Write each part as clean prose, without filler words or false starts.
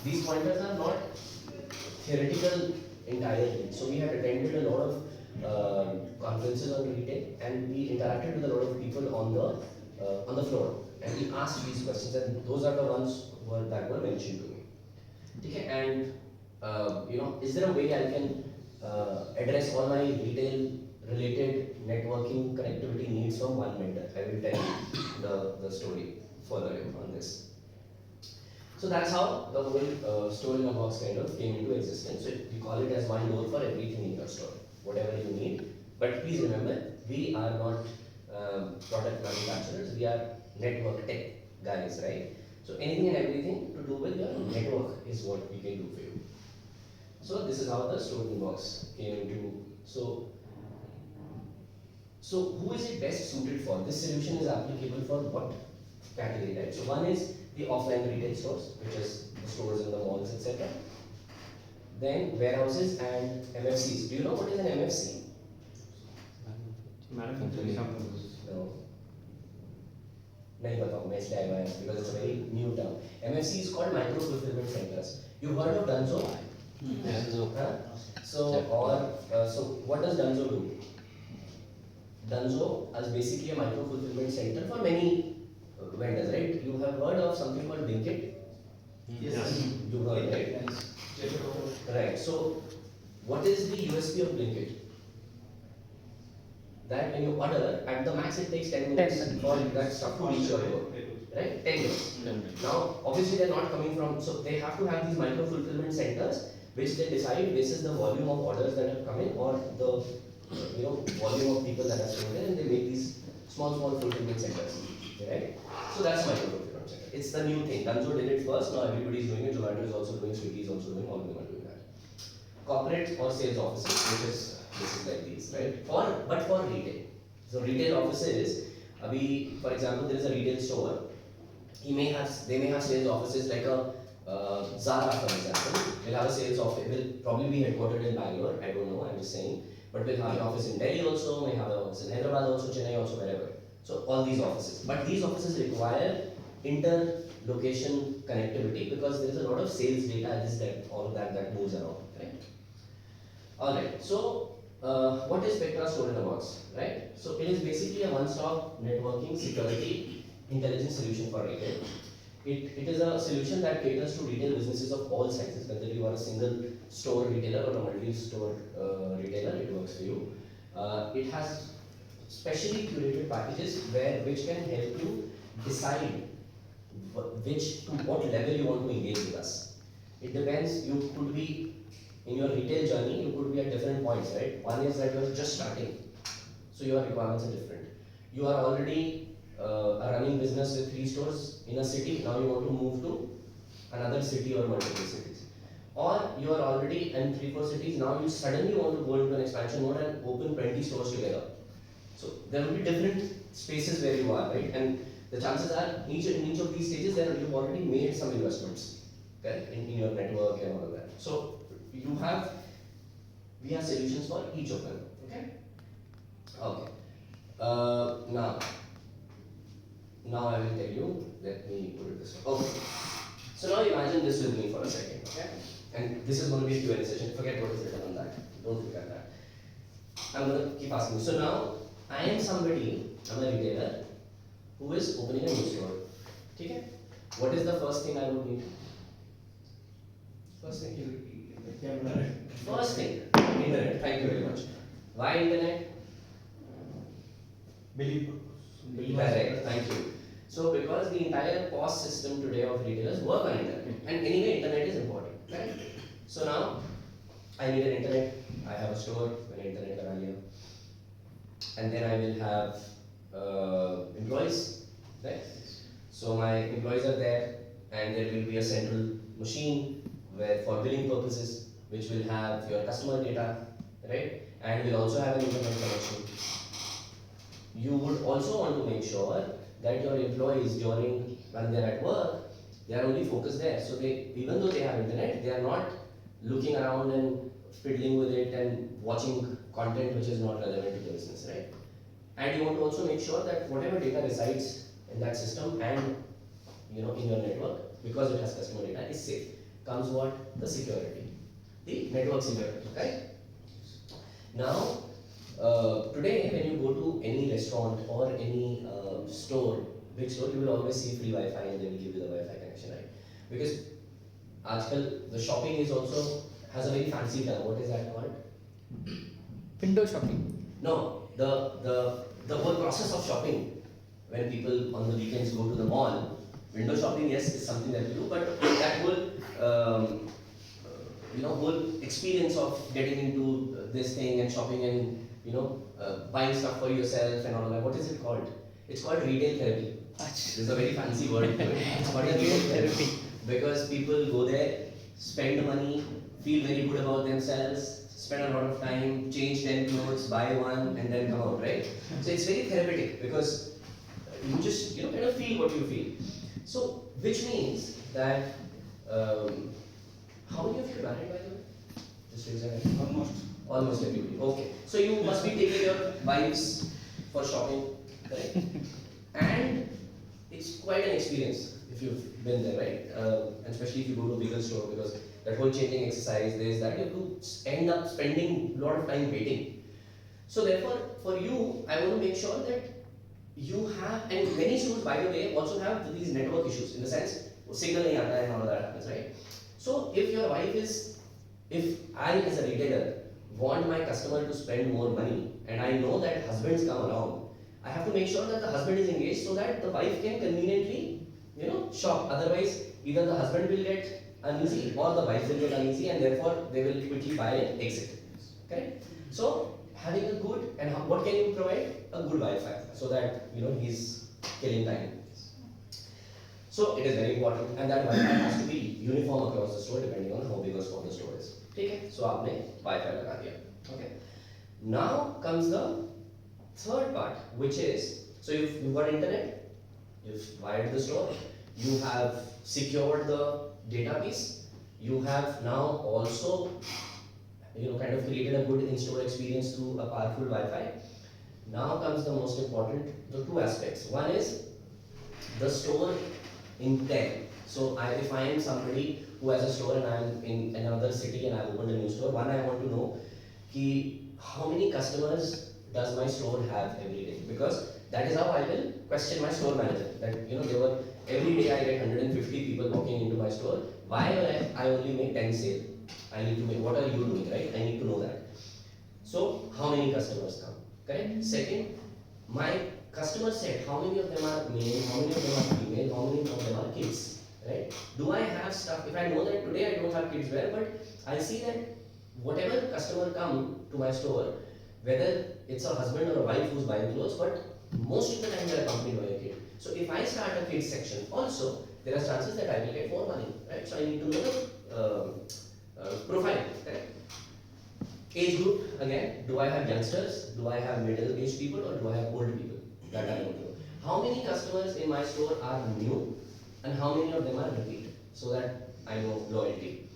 these pointers are not theoretical entirely. So we had attended a lot of conferences on retail, and we interacted with a lot of people on the floor, and we asked these questions, and those are the ones that were mentioned to me. Okay, and is there a way I can address all my retail related networking connectivity needs from one vendor? I will tell you the story further on this. So that's how the whole store in a box kind of came into existence. So we call it as one door for everything in your store, whatever you need. But please remember, we are not product manufacturers, we are network tech guys, right? So anything and everything to do with your network is what we can do for you. So this is how the store in box came into. So who is it best suited for? This solution is applicable for what category, right? So one is the offline retail stores, which is the stores in the malls, etc. Then warehouses and MFCs. Do you know what is an MFC? No. नहीं बताऊँ मैं इसलिए आया हूँ because it's a very new term. MFC is called micro fulfillment centers. You heard of Dunzo? Dunzo. Huh? So what does Dunzo do? Dunzo is basically a micro fulfillment center for many vendors, right? You have heard of something called Blinkit? Yes. You heard, right? Yes. Right. So what is the USP of Blinkit? That when you order, at the max it takes 10 minutes for that stuff to reach your door. Right? 10 minutes. Now, obviously they're not coming from, so they have to have these micro fulfillment centers which they decide basis the volume of orders that have come in or the volume of people that are staying there, and they make these small fulfillment centers. Right? So that's micro fulfillment center. It's the new thing. Dunzo did it first, now everybody is doing it. Zomato is also doing, Swiggy is also doing, all of them are doing that. Corporate or sales offices, which is like these, right? But for retail. So retail offices, for example, there is a retail store. They may have sales offices like a Zara, for example. Will have a sales office. Will probably be headquartered in Bangalore. I don't know. I'm just saying. But we'll have an office in Delhi also. May have an office in Hyderabad also, Chennai also, wherever. So all these offices. But these offices require inter-location connectivity because there is a lot of sales data, all of that moves around, right? Alright, so what is Spectra Store in a Box, right? So it is basically a one-stop networking, security, intelligence solution for retail. It is a solution that caters to retail businesses of all sizes, whether you are a single store retailer or a multi-store retailer, it works for you. It has specially curated packages which can help you decide to what level you want to engage with us. It depends. You could be in your retail journey, you could be at different points, right? One is that you are just starting, so your requirements are different. You are already a running business with 3 stores in a city. Now you want to move to another city or multiple cities, or you are already in 3-4 cities. Now you suddenly want to go into an expansion mode and open 20 stores together. So there will be different spaces where you are, right? And the chances are in each of these stages, you've already made some investments, okay, in your network and all of that. So we have solutions for each of them, okay? Okay. Now I will tell you, let me put it this way. Okay. So now imagine this with me for a second, okay? And this is going to be a Q&A session. Forget what is written on that. Don't look at that. I'm going to keep asking. So now, I am somebody, I'm a retailer, who is opening a new store. Okay? What is the first thing I would need? First thing, internet. Thank you very much. Why internet? Correct. Thank you. So because the entire POS system today of retailers work on internet, and anyway, internet is important, right? So now I need an internet. I have a store. Internet and then I will have employees, right? So my employees are there, and there will be a central machine where for billing purposes, which will have your customer data, right? And will also have an internet connection. You would also want to make sure that your employees when they're at work, they are only focused there. So even though they have internet, they are not looking around and fiddling with it and watching content which is not relevant to the business, right? And you want to also make sure that whatever data resides in that system and in your network, because it has customer data, is safe. comes what? The security, the network security, right? Now, today when you go to any restaurant or any store, big store, you will always see free Wi-Fi and they will give you the Wi-Fi connection, right? Because the shopping is also has a very fancy term. What is that called? Window shopping. No, the whole process of shopping. When people on the weekends go to the mall, window shopping, yes, is something that we do, but that whole whole experience of getting into this thing and shopping and buying stuff for yourself and all that. What is it called? It's called retail therapy. There's a very fancy word to it. It's called retail therapy because people go there, spend money, feel very good about themselves, spend a lot of time, change 10 clothes, buy one, and then come out, right? So it's very therapeutic because you just kind of feel what you feel. So which means that how many of you are married, by the way? Just raise your hand. Almost everybody. Okay. So you must be taking your wives for shopping, correct? And it's quite an experience if you've been there, right? And especially if you go to a bigger store, because that whole changing exercise, there's that, you have to end up spending a lot of time waiting. So therefore, for you, I want to make sure that you have, and many stores, by the way, also have these network issues in the sense, signal nahi aata hai and all of that happens, right? So if your wife is, if I as a retailer want my customer to spend more money, and I know that husbands come along, I have to make sure that the husband is engaged so that the wife can conveniently, shop. Otherwise, either the husband will get uneasy or the wife will get uneasy, and therefore they will quickly buy and exit. Okay? So having a good, and what can you provide? A good Wi-Fi, so that he's killing time. So it is very important, and that Wi-Fi has to be uniform across the store depending on how big or small the store is. Okay? So आपने Wi-Fi लगा दिया. Okay. Now comes the third part, which is, so you've got internet, you've wired the store, you have secured the database, you have now also kind of created a good in-store experience through a powerful Wi-Fi. Now comes the most important, the two aspects. One is the store intent. So if I am somebody who has a store and I am in another city and I have opened a new store, one, I want to know how many customers does my store have every day, because that is how I will question my store manager. That every day I get 150 people walking into my store. Why will I only make 10 sales? I need to make, what are you doing, right? I need to know that. So how many customers come, correct? Second, my customer set, how many of them are male, how many of them are female, how many of them are kids, right? Do I have stuff? If I know that today I don't have kids wear, but I see that whatever customer come to my store, whether it's a husband or a wife who's buying clothes, but most of the time they are accompanied by a kid. So if I start a kids section, also there are chances that I will get more money, right? So I need to know the profile, correct? Age group, again, do I have youngsters, do I have middle-aged people, or do I have old people? That I want to know. How many customers in my store are new, and how many of them are repeat, so that I know loyalty.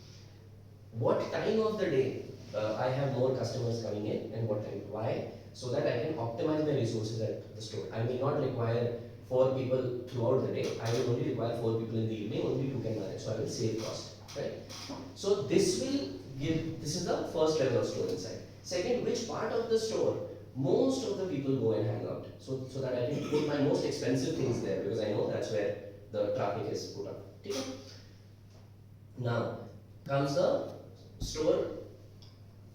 What time of the day I have more customers coming in, and what time? Why? So that I can optimize my resources at the store. I may not require 4 people throughout the day. I will only require 4 people in the evening. Only 2 can manage. So I will save cost, right? So this is the first level of store inside. Second, which part of the store most of the people go and hang out, so that I can put my most expensive things there, because I know that's where the traffic is put up. Okay? Now comes the store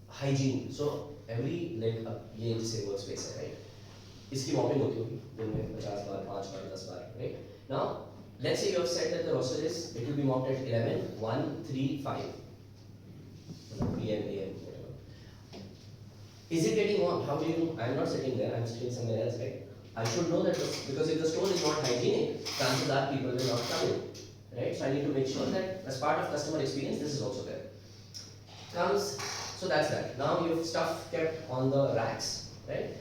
hygiene. So every ये जैसे work space है, right? इसकी mopping होती होगी दिन में 50 बार, 5 बार, 10 बार, right? Now let's say you have said that the roster it will be mopped at 11, 1, 3, 5 p.m. a.m. whatever. Is it getting mopped? How do you know? I'm not sitting there, I'm sitting somewhere else, right? I should know that, because if the store is not hygienic, chances are people will not come in, right? So I need to make sure that as part of customer experience, this is also there. So that's that. Now you have stuff kept on the racks, right?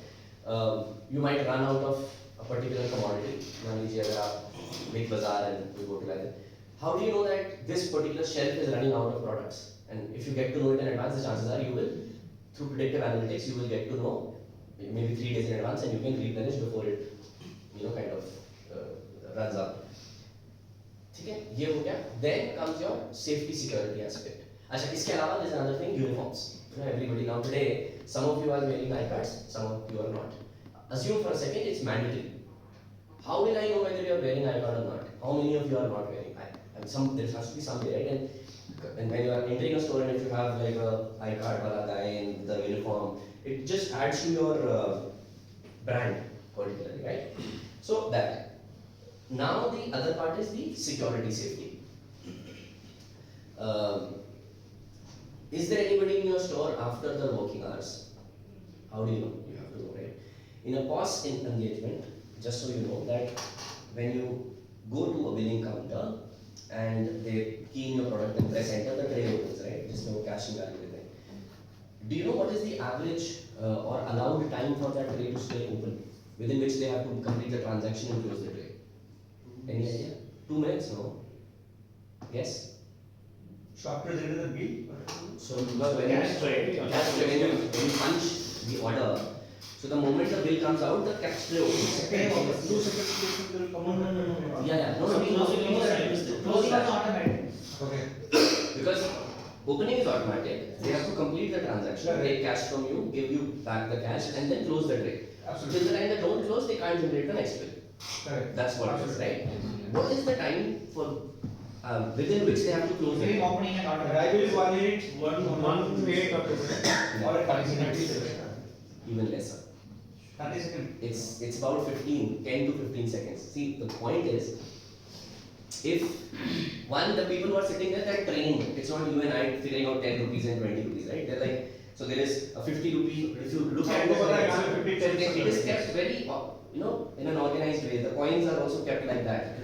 You might run out of a particular commodity. मान लीजिए अगर आप big bazaar and you go to like that. How do you know that this particular shelf is running out of products? And if you get to know it in advance, the chances are you will, through predictive analytics, you will get to know maybe 3 days in advance, and you can replenish before it, kind of runs out. ठीक है, ये हो गया. Then comes your safety security aspect. अच्छा, इसके अलावा there's another thing, uniforms. You know, everybody now today, some of you are wearing iPads, some of you are not. Assume for a second it's mandatory. How will I know whether you are wearing iPad or not? How many of you are not wearing iPad? And some, there has to be some way, right? And when you are entering a store and if you have like a iPad wala guy in the uniform, it just adds to your brand particularly, right? So that. Now the other part is the security safety. Um, is there anybody in your store after the working hours? How do you know? You have to know, right? In a POS engagement, just so you know that when you go to a billing counter and they key in your product and press enter, the tray opens, right? Just no cashing value with it. Do you know what is the average or allowed time for that tray to stay open, within which they have to complete the transaction and close the tray? Any idea? 2 minutes? No. Yes? So after there is a bill? So when you punch the order, so the moment the bill comes out, the cash tray opens. 2 seconds will come on. Yeah. No. Closing is automatic. Okay. Because opening is automatic. They have to complete the transaction, take cash from you, give you back the cash, and then close the tray. Absolutely. Till the time they don't close, they can't generate the next bill. Correct. That's what it is, right? What is the time for within which they have to close the Between tray? opening and I will automatic. 1 minute or 2 minutes. Or 30 seconds. Even lesser. 30 seconds. It's about 10 to 15 seconds. See, the point is, if the people who are sitting there, they're trained. It's not you and I figuring out 10 rupees and 20 rupees, right? They're like, so there is a 50 rupee, if you look at it is kept very, in an organized way. The coins are also kept like that.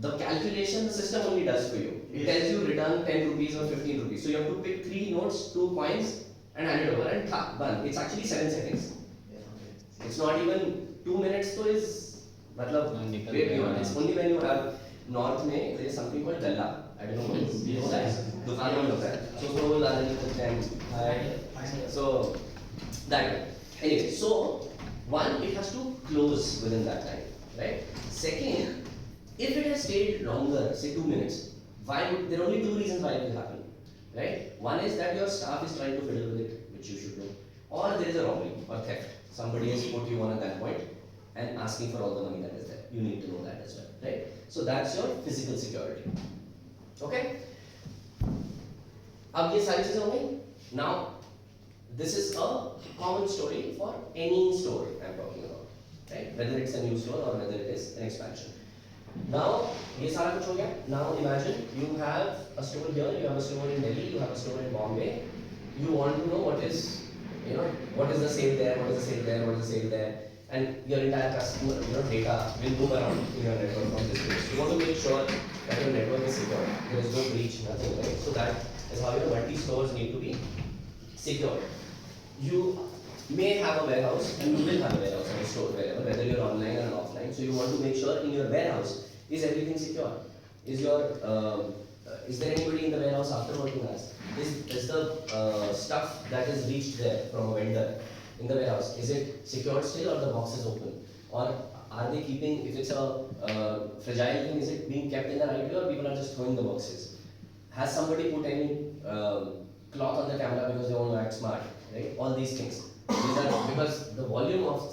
The calculation the system only does for you. It tells you return 10 rupees or 15 rupees. So you have to pick 3 notes, 2 coins and hand it over and done. It's actually 7 seconds. It's not even 2 minutes, so is wait, it's only when you have north mein, there is something called Dalla. I don't know what it is. You know that? दुकानों में होता है. So वो ला देते So that. Anyway, so one, it has to close within that time, right? Second, if it has stayed longer, say 2 minutes, there are only 2 reasons why it will happen, right? One is that your staff is trying to fiddle with it, which you should know, or there is a robbery or theft. Somebody has put you on at that point and asking for all the money that is there. You need to know that as well, right? So that's your physical security. Okay? अब ये सारी चीजें हो गई. Now, this is a common story for any store I'm talking about, right? Whether it's a new store or whether it is an expansion. Now, ये सारा कुछ हो गया. Now imagine you have a store here, you have a store in Delhi, you have a store in Bombay. You want to know what is the sale there, what is the sale there, what is the sale there, and your entire customer, data will move around in your network from this place. You want to make sure that your network is secure. There is no breach, nothing, right? So that is how your multi-stores need to be secure. You may have a warehouse, and you will have a warehouse or a store wherever, whether you're online or offline. So you want to make sure in your warehouse, is everything secure? Is there anybody in the warehouse after working hours? Is the stuff that is reached there from a vendor in the warehouse, is it secured still or the box is open? Or are they keeping, if it's a fragile thing, is it being kept in the right way or people are just throwing the boxes? Has somebody put any cloth on the camera because they want to act smart, right? All these things. These are because the volume of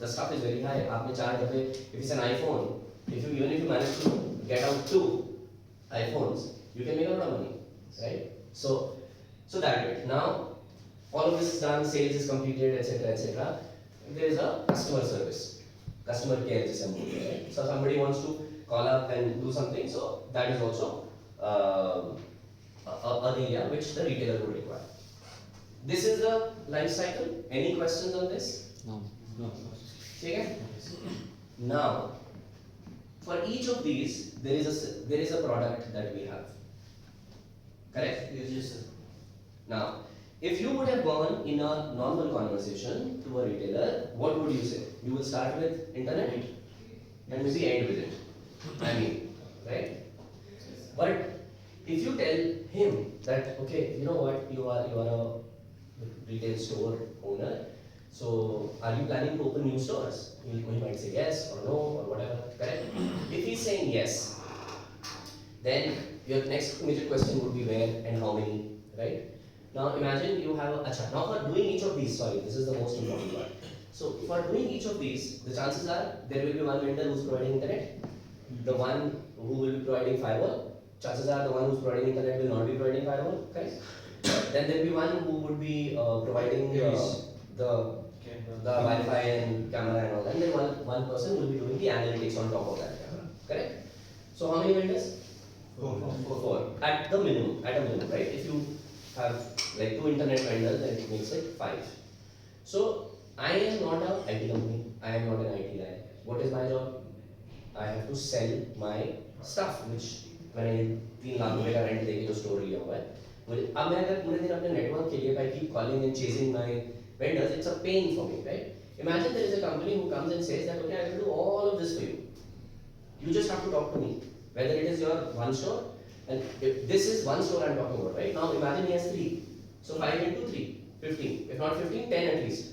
the stuff is very high. If it's an iPhone, even if you manage to get out 2 iPhones, you can make a lot of money, right? So that way. Now, all of this is done, sales is completed, etc., etc. There is a customer service, customer care system, right? So somebody wants to call up and do something, so that is also an area which the retailer would require. This is the life cycle. Any questions on this? No. Okay. Now, for each of these, there is a product that we have. Correct? Yes, sir. Now, if you would have gone in a normal conversation to a retailer, what would you say? You will start with internet and maybe end with it. I mean, right? But if you tell him that, okay, you know what, you are a retail store owner, so are you planning to open new stores? He might say yes or no or whatever, correct? If he's saying yes, Then your next major question would be where and how many, right? Now imagine you have now for doing each of these, sorry, this is the most important part. So for doing each of these, the chances are there will be one vendor who's providing internet, the one who will be providing firewall. Chances are the one who's providing internet will not be providing firewall, correct? Then there will be one who would be providing the Wi-Fi and camera and all that. And then one person will be doing the analytics on top of that camera, correct? So how many vendors? Four. At a minimum, right? If you have like 2 internet vendors, then it makes like 5. So I am not an IT company. I am not an IT guy. What is my job? I have to sell my stuff, which मैंने 3 लाख रुपए का rent देके जो store लिया हुआ है, मुझे अब मैं अगर पूरे दिन अपने नेटवर्क के लिए I keep calling and chasing my vendors, it's a pain for me, right? Imagine there is a company who comes and says that okay, I will do all of this for you. You just have to talk to me, whether it is your one store, and if this is one store I'm talking about, right? Now imagine he has 3, so 5 into 3, 15. If not 15, 10 at least.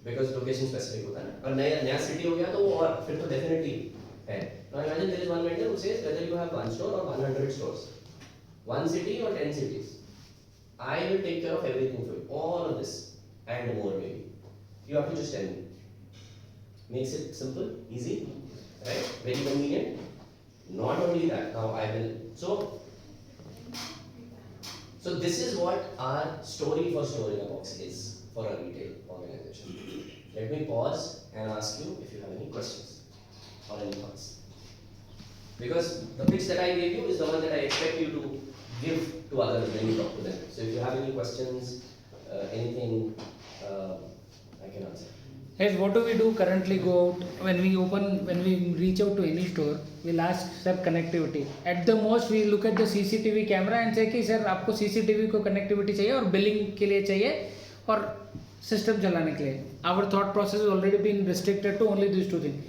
Because location specific होता है ना, और नया city हो गया तो वो और फिर तो definitely है. Now imagine there is one vendor who says whether you have one store or 100 stores, one city or 10 cities, I will take care of everything for you, all of this and more maybe. You have to just tell me. Makes it simple, easy, right? Very convenient. Not only that, now I will. So this is what our story for Store in a Box is for a retail organization. Let me pause and ask you if you have any questions or any thoughts. Because the pitch that I gave you is the one that I expect you to give to others when you talk to them. So if you have any questions, anything, I can answer. Yes, what do we do currently? Go out when we reach out to any store, we'll ask sir connectivity. At the most we look at the CCTV camera and say कि sir आपको CCTV को connectivity चाहिए और billing के लिए चाहिए और system चलाने के लिए. Our thought process has already been restricted to only these 2 things.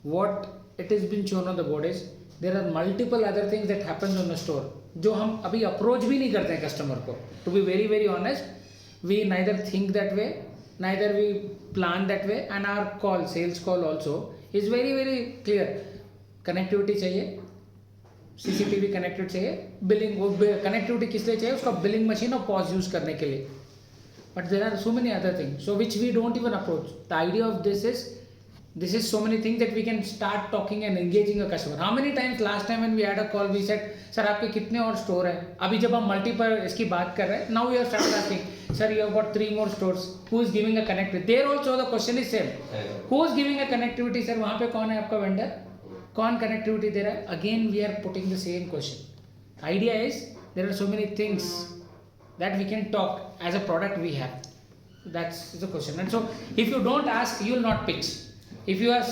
What it has been shown on the board is there are multiple other things that happens on the store जो हम अभी approach भी नहीं करते हैं customer को. To be very very honest, we neither think that way, neither we plan that way, and our sales call also is very very clear. Connectivity चाहिए, CCTV connected चाहिए, billing वो connectivity किस लिए चाहिए, उसका billing machine और POS use करने के लिए. But there are so many other things, so which we don't even approach. The idea of this is so many things that we can start talking and engaging a customer. How many times last time when we had a call we said sir आपके कितने और store हैं? अभी जब हम multiple इसकी बात कर रहे हैं, now we have started asking sir you have got 3 more stores, who is giving a connectivity? There also the question is same, who is giving a connectivity? Sir वहाँ पे कौन है आपका vendor, कौन connectivity दे रहा है? Again we are putting the same question. Idea is there are so many things that we can talk as a product we have. That's the question. And so if you don't ask, you will not pitch. If you are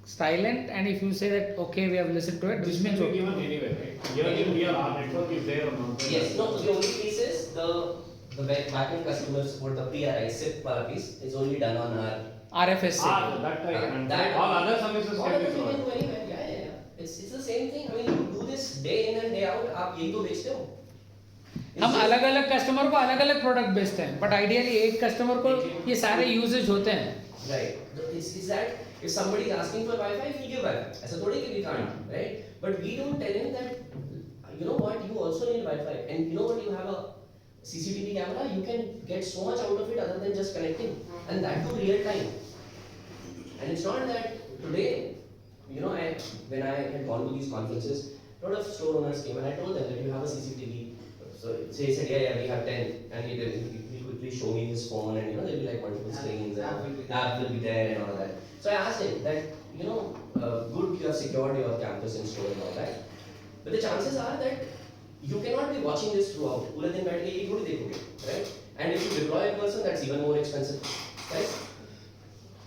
silent and if you say that okay we have listened to it, This which means will be given anyway, right? Here our network is there or not? Yes, no, the only piece is the backend customers for the PRI SIP wala piece is only done on our RFS. That I can that- all other services all can of be it you can do provided. anywhere. Yeah. It's the same thing. I mean, you do this day in and day out. आप यही तो बेचते हो. It's हम just- अलग अलग customer को अलग अलग प्रोडक्ट बेचते हैं, बट आइडियली एक कस्टमर को ये सारे यूजेज होते हैं. Right. Is that if somebody is asking for Wi-Fi, we'll give Wi-Fi. ऐसा थोड़ी कि we can't, right? But we don't tell him that you know what, you also need Wi-Fi, and you know what, you have a CCTV camera, you can get so much out of it other than just connecting, and that too real time. And it's not that today, you know, when I had gone to these conferences, a lot of store owners came and I told them that you have a CCTV. So he said, yeah, we have 10, and he quickly show me his phone, and you know, there'll be like multiple screens, and app will be there and all that. So I asked him that, you know, good, you have secured your campus and store and all that, but the chances are that you cannot be watching this throughout. पूरे दिन बैठ के ये थोड़ी देखोगे, right? And if you deploy a person, that's even more expensive, right?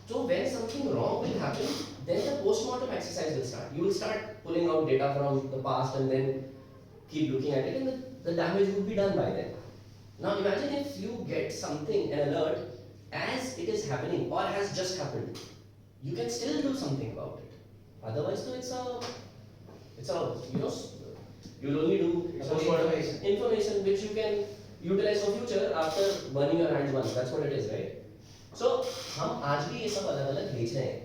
So when something wrong will happen, then the post-mortem exercise will start. You will start pulling out data from the past and then keep looking at it, and the damage would be done by then. Now imagine if you get something, an alert, as it is happening or has just happened. You can still do something about it. Otherwise, so it's a you know, you'll only do information which you can utilize for future after burning your hands once. That's what it is, right? So हम आज भी ये सब अलग अलग बेच रहे हैं.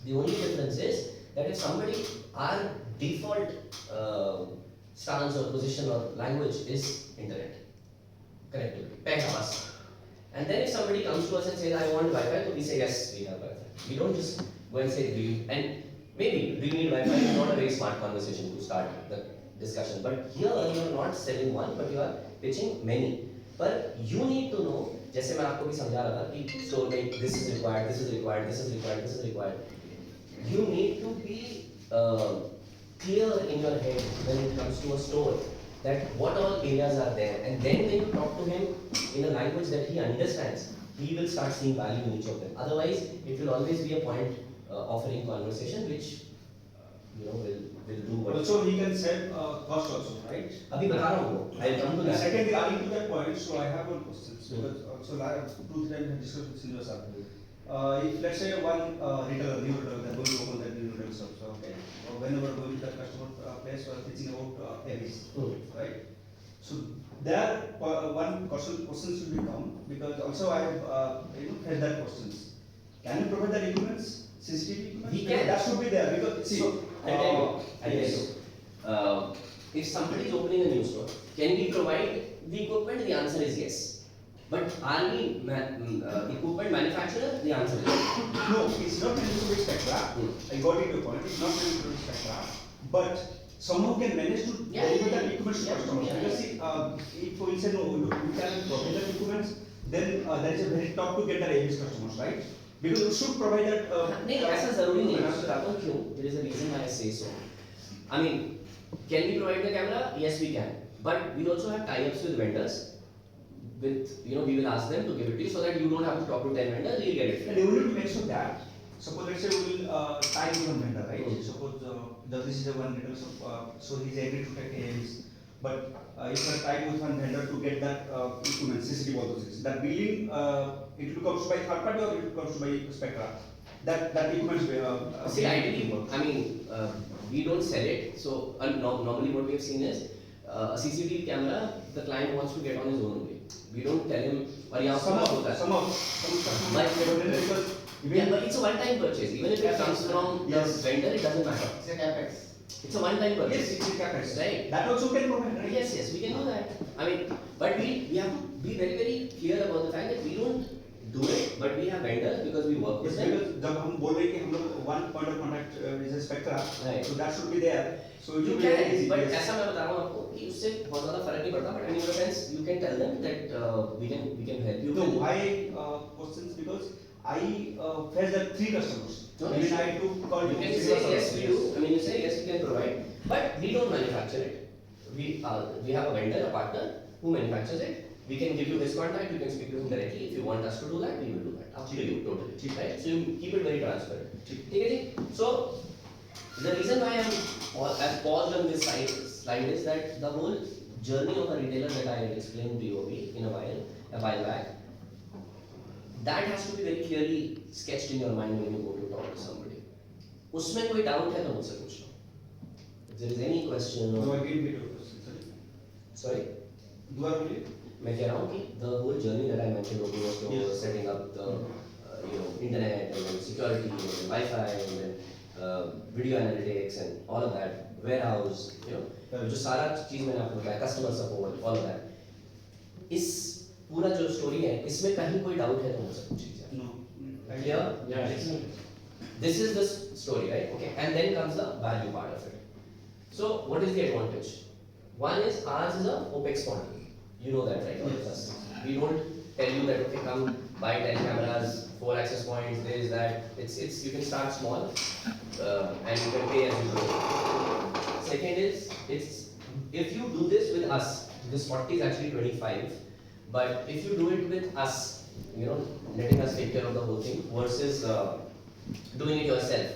The only difference is that if somebody, our default stance or position or language is internet connectivity, peg bus. And then if somebody comes to us and says, I want Wi-Fi, so we say, yes, we have Wi-Fi. We don't just go and say, do you, and maybe do you need Wi-Fi is not a very smart conversation to start the discussion. But here you are not selling one, but you are pitching many. But you need to know, जैसे मैं आपको भी समझा रहा था कि store में this is required, this is required, this is required, this is required. You need to be clear in your head when it comes to a store that what all areas are there, and then when you talk to him in a language that he understands, he will start seeing value in each of them. Otherwise, it will always be a point offering conversation which will do what. Also, he can sell cost also, right? अभी बता रहा हूँ, I'll come to that. Secondly, adding to that point, so I have one question. Because also, I have 2-3 times I discussed with Silva sir. If let's say one retailer, new retailer, they're going to open that new retail shop, so okay, or whenever going to that customer place or pitching about Avis, right? So there, one question should be come, because also I have had that questions. Can you provide the equipments, CCTV equipment? We can. That should be there because see. So, I'll tell you. If somebody is opening a new store, can we provide the equipment? The answer is yes. But are we equipment manufacturer? The answer is no. No, it's not meant to be Spectra. I got it your point. It's not meant to be Spectra, but somehow can manage to deliver that equipment to customers. Because see, if we say no, you can provide that equipment, then there is a very tough to get that Avis customers, right? Because you should provide that. नहीं ऐसा जरूरी नहीं है, मैं बताता हूँ क्यों. There is a reason why I say so. I mean, can we provide the camera? Yes, we can. But we also have tie-ups with vendors. With we will ask them to give it to you so that you don't have to talk to 10 vendors, you'll get it. And you will need to make sure that. Suppose let's say we will tie with one vendor, right? Suppose this is a one vendor, so he's agreed to take Avis. But if we are tied with one vendor to get that equipment, CCTV, all those things, that billing, it will comes by third party or it will comes by Spectra. That equipment. See, ideally, I mean, we don't sell it. So normally, what we have seen is a CCTV camera. The client wants to get on his own way. We don't tell him. Some because yeah, but it's a one-time purchase. Even if it comes from the vendor, it doesn't matter. It's a capex. It's a one-time purchase. Yes, it's a capex. Right. That also can provide, right? Yes, we can do that. I mean, but we have to be very, very clear about the fact that we don't do it, but we have vendors because we work with Yes, them. because जब हम बोल रहे हैं कि हम लोग one point of contact is a Spectra, Right. so that should be there. So it You will be can, easy. but Yes. ऐसा मैं बता रहा हूँ आपको कि उससे बहुत ज़्यादा फर्क नहीं पड़ता. But in your sense, you can tell them that we can help you. No, why questions? Because I faced that 3 customers. No, I mean, I took call You to can Silva say yes, sir. we do. I mean, you say yes, we can provide, but we don't manufacture it. We have a vendor, a partner who manufactures it. We can give you his contact. You can speak to him directly. If you want us to do that, we will do that. Up to you, totally. Right? So you keep it very transparent. Okay? So the reason why I've paused on this slide is that the whole journey of a retailer that I explained to you in a while back, that has to be very clearly sketched in your mind when you go to talk to somebody. उसमें कोई doubt है तो मुझसे पूछो. If there is any question No, or I didn't get your question. sorry, Do I only? मैं कह रहा हूँ कि the whole journey that I mentioned opening a store, Yes. setting up the internet and then security and then Wi-Fi and then video analytics and all of that, warehouse, जो सारा चीज मैंने आपको बताया, customer support, all of that. इस पूरा जो story है, इसमें कहीं कोई डाउट है तो मुझसे पूछिए. No. Clear? Yeah. This is the story, right? Okay, and then comes the value part of it. So, what is the advantage? One is ours is a OPEX model. You know that, right? All of us. We don't tell you that okay, come buy 10 cameras, 4 access points, there is that. It's you can start small and you can pay as you go. Second is if you do this with us, this 40 is actually 25. But if you do it with us, letting us take care of the whole thing versus doing it yourself,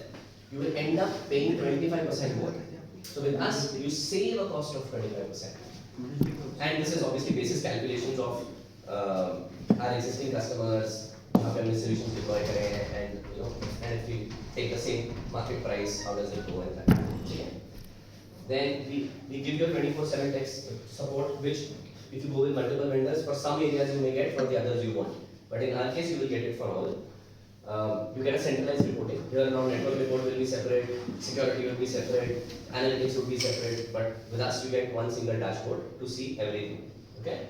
you will end up paying 25% more. So with us, you save a cost of 25%. And this is obviously basis calculations of our existing customers, how can we solutions deploy करें, and if we take the same market price, how does it go and that. Okay. Then we give you a 24/7 tech support, which if you go with multiple vendors, for some areas you may get, for the others you won't. But in our case, you will get it for all. You get a centralized reporting. Here now network report will be separate, security will be separate, analytics will be separate, but with us you get one single dashboard to see everything. Okay?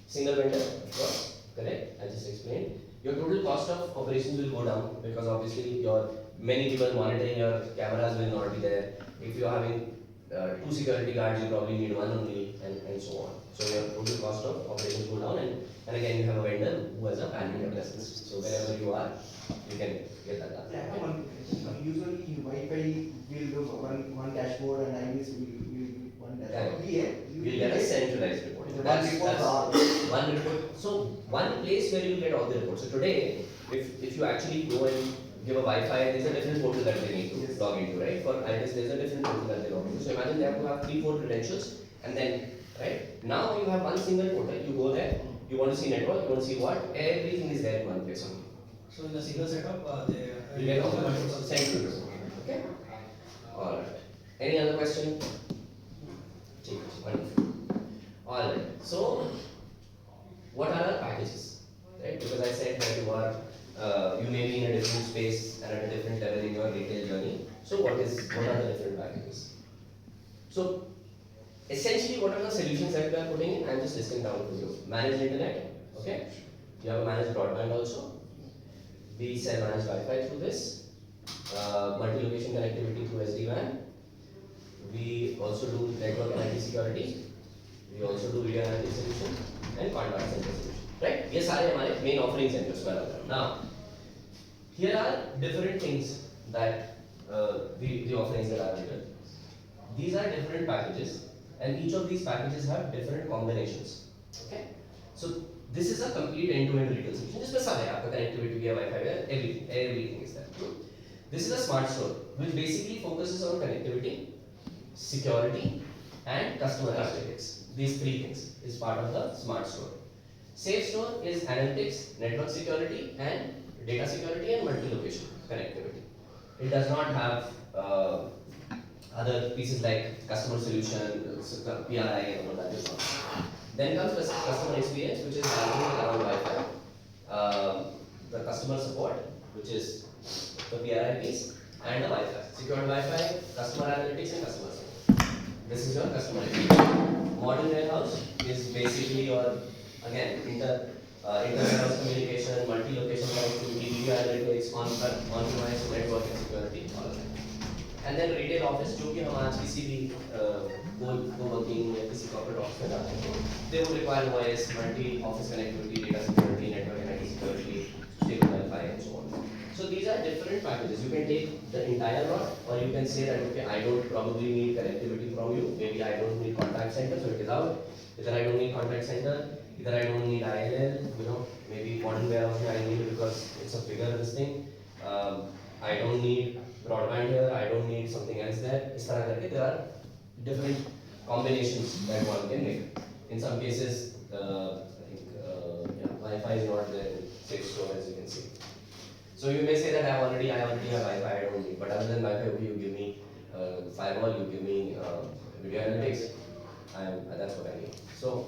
Single vendor, of course, correct? I just explained. Your total cost of operations will go down because obviously your many people monitoring your cameras will not be there. If you are having two security guards, you probably need one only, and so on. So your total cost of operations go down, and again you have a vendor who has a pan-India presence. So wherever you are, you can get that done. Yeah, I have one question. Usually in Wi-Fi will do one dashboard and IMS will one dashboard. Here You'll get a centralized reporting. One That's report for all. one report. So one place where you get all the reports. So today, if you actually go and give a Wi-Fi, there's a different portal that they need to Yes. log into, right? For IMS, there's a different portal that they log into. So imagine they have to have 3-4 credentials, and then right now you have one single portal. You go there, you want to see network, you want to see what, everything is there in one place only. So in a single setup, You get all the central reporting. Okay. All right. Any other question? Wonderful. All right. So, what are our packages? Right? Because I said that you may be in a different space and at a different level in your retail journey. So, what are the different packages? So, essentially, what are the solutions that we are putting in? I'm just listing down for you. Managed internet. Okay. You have a managed broadband also. We sell managed Wi-Fi through this. Multi-location connectivity through SD-WAN. We also do network and IT security. We also do video analytics solution and contact center solution. Right? Yes, are हमारे main offerings हैं जो Now, here are different things that the offerings that are written. These are different packages, and each of these packages have different combinations. Okay? So this is a complete end-to-end retail solution. जिसमें सब है आपका connectivity via Wi-Fi है, everything is there. This is a smart store which basically focuses on connectivity, security, and customer analytics. These three things is part of the smart store. Safe store is analytics, network security, and data security and multi-location connectivity. It does not have other pieces like customer solution, PRI, and all that is not. Then comes the customer experience, which is around Wi-Fi, the customer support, which is the PRI piece, and the Wi-Fi. Secured Wi-Fi, customer analytics, and customer support. This is your customer experience. Modern warehouse is basically your, again, inter-warehouse communication, multi-location connectivity, video analytics, on-premise network and security, all of that. And then retail office, जो कि हम आज किसी भी co-working या किसी corporate office में जाते हैं, they would require OS, multi-office connectivity, data security, network and IT security, stable Wi-Fi, and so on. So these are different packages. You can take the entire lot, or you can say that okay, I don't probably need connectivity from you. Maybe I don't need contact center, so it is out. Either I don't need contact center, either I don't need ILL. Maybe modern warehouse I need because it's a bigger this thing. I don't need broadband here. I don't need something else there. इस तरह करके there are different combinations that one can make. In some cases, I think Wi-Fi is not there in safe store, as you can see. So you may say that I already have Wi-Fi, I don't need. But other than Wi-Fi, okay, you give me firewall, you give me video analytics. That's what I need. So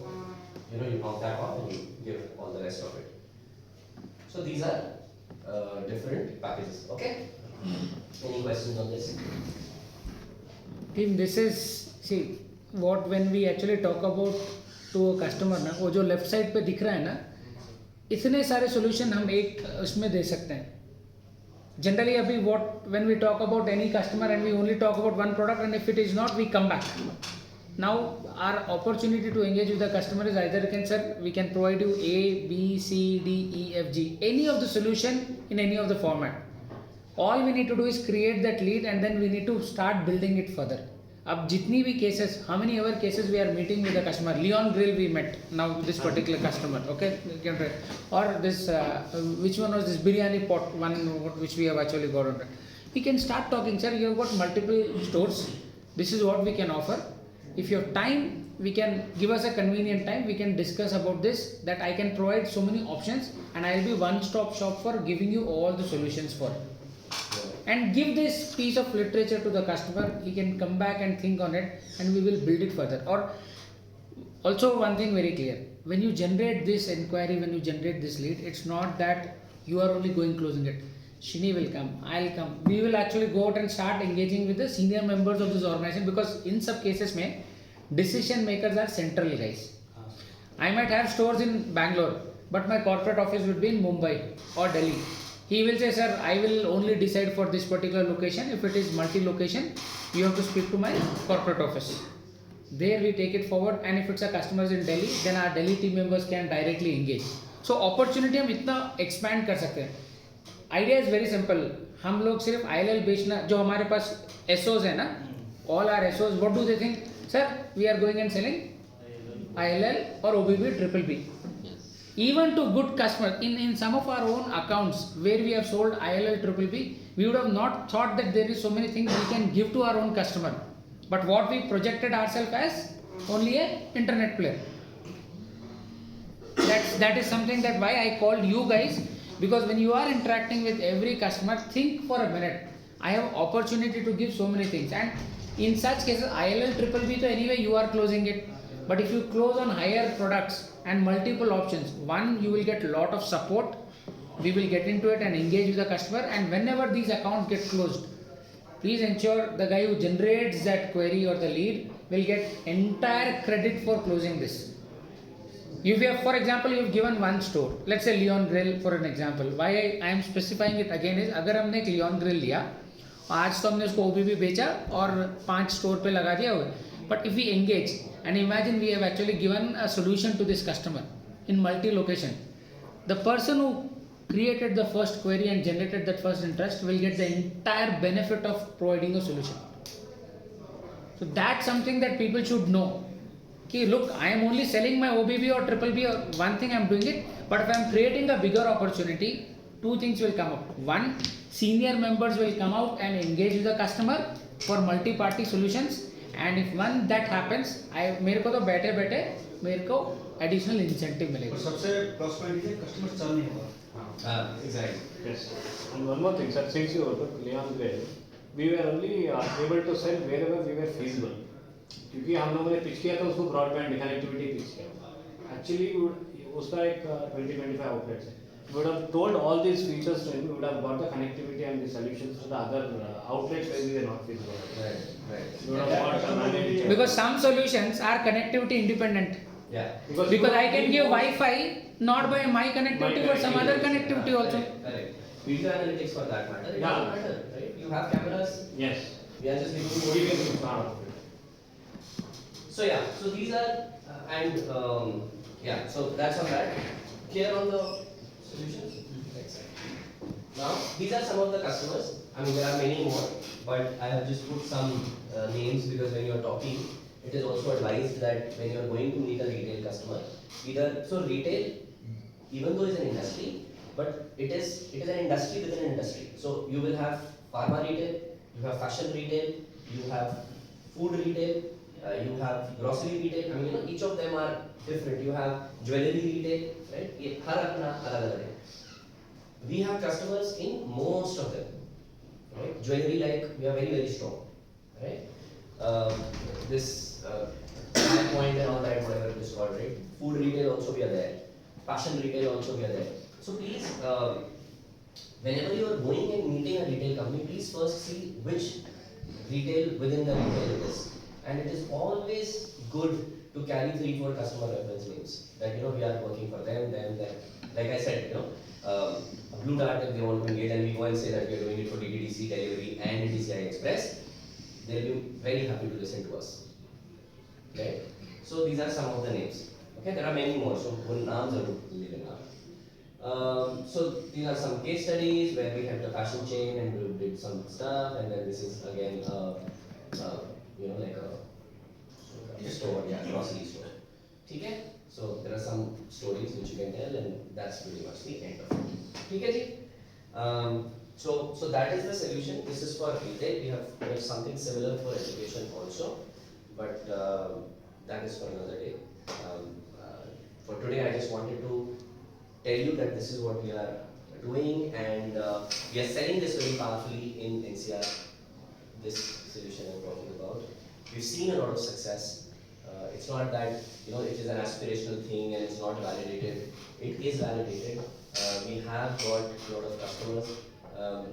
you knock that off and you give all the rest of it. So these are different packages. Okay. Any questions on this? Team, this is, see, what when we actually talk about to a customer ना, वो जो left side पे दिख रहा है ना, इतने सारे solution हम एक उसमें दे सकते हैं. Generally अभी when we talk about any customer and we only talk about one product, and if it is not, we come back. Now our opportunity to engage with the customer is either we can provide you A, B, C, D, E, F, G, any of the solution in any of the format. All we need to do is create that lead, and then we need to start building it further. अब जितनी भी cases, how many ever cases we are meeting with the customer, Leon Grill we met, now this particular customer, okay, or this, which one was this biryani pot, one which we have actually got on. We can start talking, sir, you have got multiple stores, this is what we can offer. If you have time, we can give us a convenient time, we can discuss about this, that I can provide so many options, and I will be one-stop shop for giving you all the solutions for it. And give this piece of literature to the customer, he can come back and think on it, and we will build it further. Or also one thing very clear, when you generate this inquiry, when you generate this lead, it's not that You are only going closing it. Shini will come, I'll come. We will actually go out and start engaging with the senior members of this organization, because in some cases mein decision makers are central guys. I might have stores in Bangalore, but my corporate office would be in Mumbai or Delhi. He will say, sir, I will only decide for this particular location. If it is multi-location, you have to speak to my corporate office. There we take it forward, and if it's a customers in Delhi, then our Delhi team members can directly engage. So opportunity हम इतना expand कर सकते हैं. Idea is very simple. हम लोग सिर्फ ILL बेचना, जो हमारे पास SOs है ना, all our SOs, what do they think? Sir, we are going and selling ILL or OBB triple B. Even to good customers, in some of our own accounts where we have sold ILL triple B, we would have not thought that there is so many things we can give to our own customer. But what we projected ourselves as only a internet player. That is something that why I called you guys, because when you are interacting with every customer, think for a minute. I have opportunity to give so many things, and in such cases ILL triple B, so anyway you are closing it. But if you close on higher products and multiple options, one, you will get a lot of support. We will get into it and engage with the customer, and whenever these accounts get closed, please ensure the guy who generates that query or the lead will get entire credit for closing this. If you have, for example, you have given one store, let's say Leon Grill for an example. Why I am specifying it again is, अगर हमने एक Leon Grill लिया, आज तो हमने उसको OBB बेचा और 5 स्टोर पे लगा दिया हुआ. But if we engage and imagine we have actually given a solution to this customer in multi-location, the person who created the first query and generated that first interest will get the entire benefit of providing a solution. So that's something that people should know. Okay, look, I am only selling my OBB or triple B, or one thing I am doing it, but if I am creating a bigger opportunity, two things will come up. One, senior members will come out and engage with the customer for multi-party solutions, and if one that happens, मेरे को तो बैठे बैठे मेरे को additional incentive मिलेगा. सबसे plus point है customer churn नहीं होगा. Exactly. Yes. And one more thing, sir, since you took Leon Grill, we were only able to sell wherever we were feasible. क्योंकि हम लोगों ने पिच किया था उसको ब्रॉडबैंड कनेक्टिविटी पिच किया. Actually उसका एक 20-25 outlets है. We would have told all these features to him. We would have got the connectivity and the solutions to the other outlets where we were not feasible. Right. We would have got a managed. Because some solutions are connectivity independent. Yeah. Because I can give Wi-Fi not by my connectivity but some other connectivity also. Correct. Video analytics for that matter. It Yeah. doesn't matter, right? You have cameras. Yes. We are just giving you Giving more. you part of it. So yeah, so these are yeah, so that's on that. Clear on the solutions? Now these are some of the customers. I mean there are many more, but I have just put some names because when you are talking, it is also advised that when you are going to meet a retail customer, so retail, even though it's an industry, but it is an industry within an industry. So you will have pharma retail, you have fashion retail, you have food retail. You have grocery retail. I mean, each of them are different. You have jewelry retail, right? ये हर अपना अलग-अलग है. We have customers in most of them, right? Jewelry, like we are very strong, right? This high point and all that, whatever it is called, right? Food retail also we are there. Fashion retail also we are there. So please, whenever you are going and meeting a retail company, please first see which retail within the retail it is. And it is always good to carry 3-4 customer reference names that we are working for them. Like I said, Blue Dart, if they want to engage and we go and say that we are doing it for DTDC delivery and DCI Express, they'll be very happy to listen to us. Okay? So these are some of the names. Okay, there are many more. So one names are leaving out. So these are some case studies where we have the fashion chain and we did some stuff, and then this is again like a store, grocery store. Okay? So there are some stories which you can tell, and that's pretty much the end of it. Okay, so that is the solution. This is for retail. We have something similar for education also, but that is for another day. For today, I just wanted to tell you that this is what we are doing, and we are selling this very powerfully in NCR. This solution I'm talking about. We've seen a lot of success. It's not that it is an aspirational thing and it's not validated. It is validated. We have got a lot of customers. Um,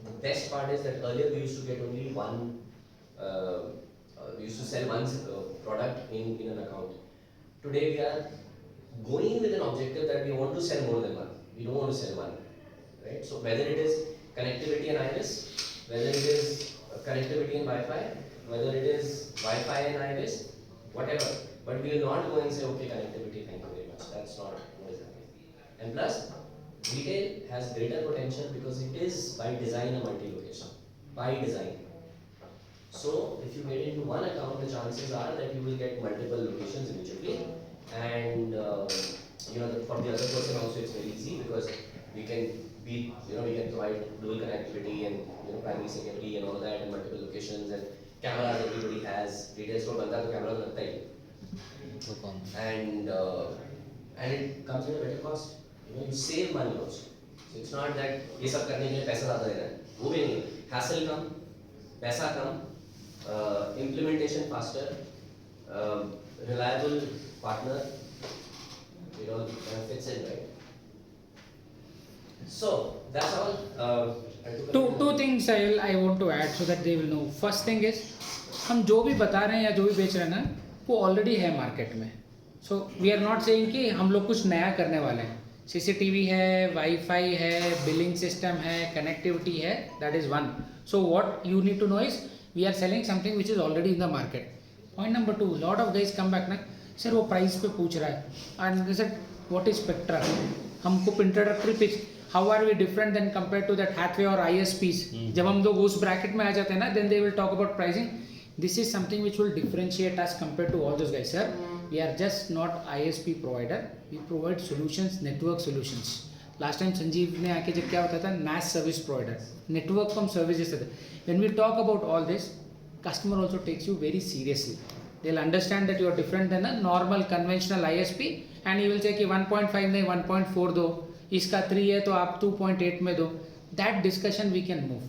the best part is that earlier we used to get only one. We used to sell one product in an account. Today we are going with an objective that we want to sell more than one. We don't want to sell one, right? So whether it is connectivity and iris, whether it is connectivity and Wi-Fi, whether it is Wi-Fi and iris, whatever. But we will not go and say, okay, connectivity, thank you very much. That's not what is happening. And plus, retail has greater potential because it is by design a multi-location. By design. So if you get into one account, the chances are that you will get multiple locations immediately, and for the other person also it's very easy because we can we can provide dual connectivity and primary secondary and all that and multiple locations and cameras everybody has. Retail store banta to camera लगता ही and it comes at a better cost. You save money also. So it's not that ये सब करने के लिए पैसा ज़्यादा देना है, वो भी नहीं. Hassle कम, पैसा कम. Implementation faster, reliable partner, it all fits in, right? So that's all. Two things I want to add so that they will know. First thing is हम जो भी बता रहे हैं या जो भी बेच रहे हैं ना वो ऑलरेडी है मार्केट में. So we are not saying कि हम लोग कुछ नया करने वाले हैं. सीसीटीवी है, वाईफाई है, बिलिंग सिस्टम है, कनेक्टिविटी है, that is one. So what you need to know is we are selling something which is already in the market. Point number 2, lot of guys come back ना sir वो price पे पूछ रहा है and they said what is Spectra. हमको introductory pitch how are we different than compared to that Hathway or ISPs. जब हम लोग उस bracket में आ जाते हैं ना then they will talk about pricing. This is something which will differentiate us compared to all those guys. Sir, we are just not ISP provider. We provide solutions, network solutions. Last time Sanjeev ने आके जब क्या होता था NAS service provider, network cum services थे. When we talk about all this customer also takes you very seriously. They will understand that you are different than a normal conventional ISP and you will say कि 1.5 नहीं 1.4 दो, इसका 3 है तो आप 2.8 में दो. That discussion we can move.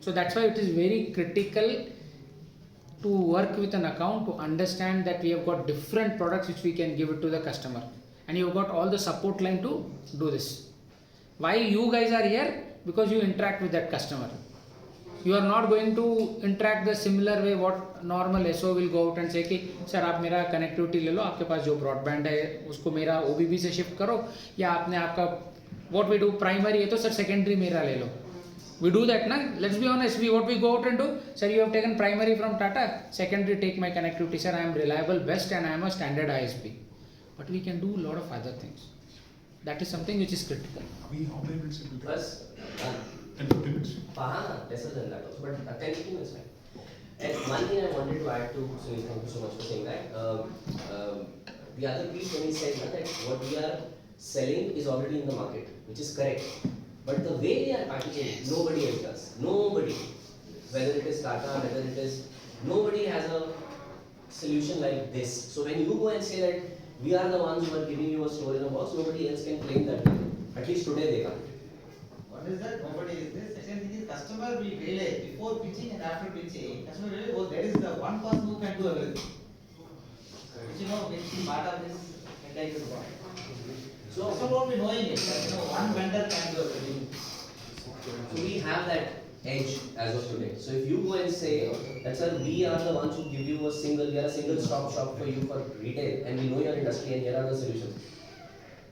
So that's why it is very critical to work with an account to understand that we have got different products which we can give it to the customer and you have got all the support line to do this. Why you guys are here? Because you interact with that customer. You are not going to interact the similar way what normal SO will go out and say कि sir आप मेरा connectivity ले लो, आपके पास जो broadband है उसको मेरा OBB से शिफ्ट करो, या आपने आपका what we do प्राइमरी है तो सर सेकेंडरी मेरा ले लो. We do that, na? Let's be honest. What we go out and do, sir, you have taken primary from Tata, secondary take my connectivity, sir. I am reliable, best, and I am a standard ISP. But we can do a lot of other things. That is something which is critical. Plus, 10-15 minutes. Lesser than that also, but 10-15 minutes, fine. And one thing I wanted to add to, so thank you so much for saying that. The other piece when he said that what we are selling is already in the market, which is correct. But the way we are packaging it, nobody else does. Nobody. Whether it is Tata, whether it is, nobody has a solution like this. So when you go and say that we are the ones who are giving you a store in a box, nobody else can claim that. At least today they can't. What is that? Nobody is this. Second thing is customer will relay before pitching and after pitching. Customer will relay, oh, there is the one person who can do everything. Which which part of this entitled one. So customer won't be knowing it. That, one vendor can do everything. So we have that edge as of today. So if you go and say that sir, we are the ones who give you we are a single stop shop for you for retail and we know your industry and here are the solutions.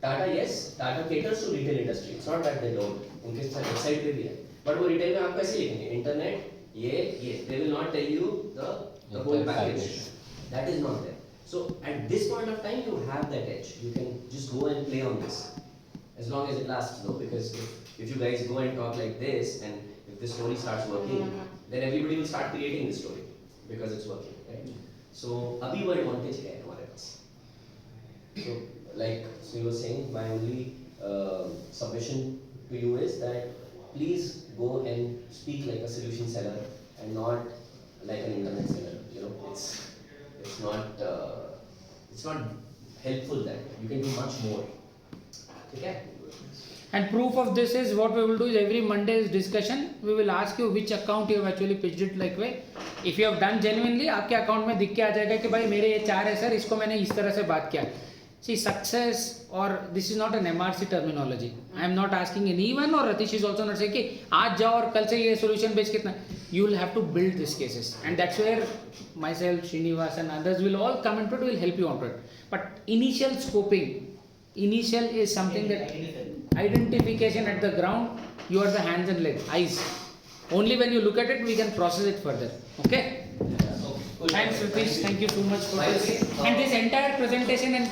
Tata, yes, Tata caters to retail industry. It's not that they don't. उनके website पे भी है. But वो retail में आप कैसे लिखेंगे? Internet, ये. They will not tell you the whole package. That is not there. So at this point of time, you have that edge. You can just go and play on this, as long as it lasts, though. Because if you guys go and talk like this, and if this story starts working, then everybody will start creating this story because it's working, right? So अभी वो advantage है हमारे पास. So you were saying, my only submission to you is that please go and speak like a solution seller and not like an internet seller. It's not helpful that you can do much more. Okay? And proof of this is what we will do is every Monday's discussion, we will ask you which account you have actually pitched it like way. If you have done genuinely, आपके account में दिख के आ जाएगा कि भाई मेरे ये 4 है सर, इसको मैंने इस तरह से बात किया. See, success, or this is not an MRC terminology. I am not asking anyone, or Ratish is also not saying कि आज जाओ और कल से ये solution बेच कितना. You will have to build these cases, and that's where myself, Srinivas, and others will all come into it. Will help you on it. But initial scoping, initial is something that identification at the ground. You are the hands and legs, eyes. Only when you look at it, we can process it further. Okay. Cool. Thanks, Ratish. Thank you so much for By the this. way, And this entire presentation and